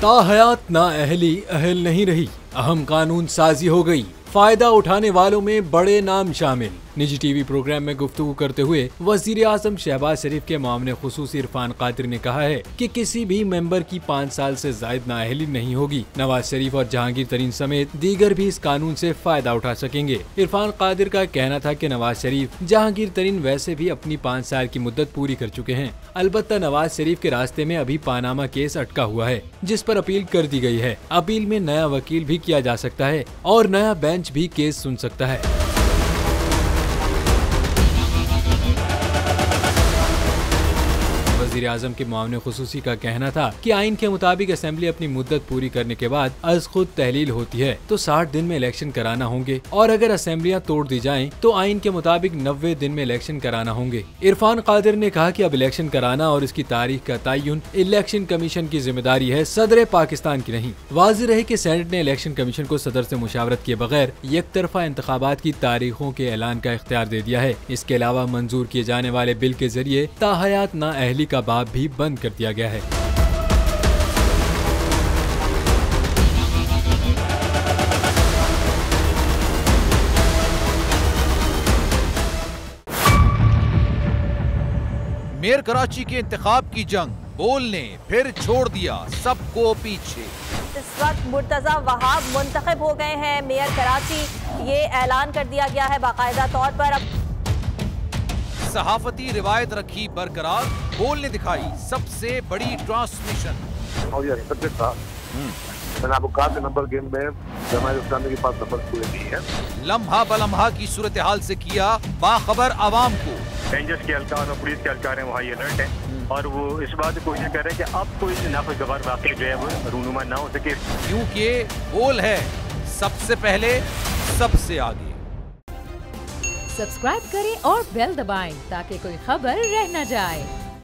ताहयात नाअहली अहल नहीं रही, अहम कानून साजी हो गई, फायदा उठाने वालों में बड़े नाम शामिल। निजी टीवी प्रोग्राम में गुफ्तगू करते हुए वजीर आजम शहबाज शरीफ के मामले खुसूसी इरफान कादिर ने कहा है कि किसी भी मेंबर की 5 साल से जायद नाअहली नहीं होगी। नवाज शरीफ और जहांगीर तरीन समेत दीगर भी इस कानून से फायदा उठा सकेंगे। इरफान कादिर का कहना था कि नवाज शरीफ, जहांगीर तरीन वैसे भी अपनी 5 साल की मुद्दत पूरी कर चुके हैं। अलबत्ता नवाज शरीफ के रास्ते में अभी पानामा केस अटका हुआ है, जिस पर अपील कर दी गई है। अपील में नया वकील भी किया जा सकता है और नया बेंच भी केस सुन सकता है। वज़ीर आज़म के मुआविन खुसूसी का कहना था कि आइन के मुताबिक असेंबली अपनी मुद्दत पूरी करने के बाद अज खुद तहलील होती है तो 60 दिन में इलेक्शन कराना होंगे, और अगर असेंबलियां तोड़ दी जाएं तो आइन के मुताबिक 90 दिन में इलेक्शन कराना होंगे। इरफान कादिर ने कहा कि अब इलेक्शन कराना और इसकी तारीख का तयन इलेक्शन कमीशन की जिम्मेदारी है, सदर पाकिस्तान की नहीं। वाज़ेह रहे कि सेनेट ने इलेक्शन कमीशन को सदर से मुशावरत किए बगैर एक तरफा इंतखाबात की तारीखों के ऐलान का इख्तियार दे दिया है। इसके अलावा मंजूर किए जाने वाले बिल के जरिए ताहयात नाअहली का बाब भी बंद कर दिया गया है। मेयर कराची के इंतखाब की जंग, बोल ने फिर छोड़ दिया सबको पीछे। इस वक्त मुर्तजा वहाब मुंतखब हो गए हैं मेयर कराची, ये ऐलान कर दिया गया है बाकायदा तौर पर। अब सहाफती रिवायत रखी बरकरार, बोल ने दिखाई सबसे बड़ी ट्रांसमिशन। मैंने आपको कहा कि नंबर गेम में जमात इस्लामी के पास नंबर पूरे नहीं है। लम्हा बलम्हा की सूरत हाल से किया बाखबर आवाम को। रेंजर्स के एहलकार और पुलिस के एहलकार हैं वहाँ अलर्ट है, और वो इस बात की कोशिश कर रहे हैं कि अब कोई नाखुशगवार वाक़या जो है वो रूनुमा ना हो सके, क्योंकि बोल है सबसे पहले सबसे आगे। सब्सक्राइब करें और बेल दबाएं ताकि कोई खबर रह न जाए।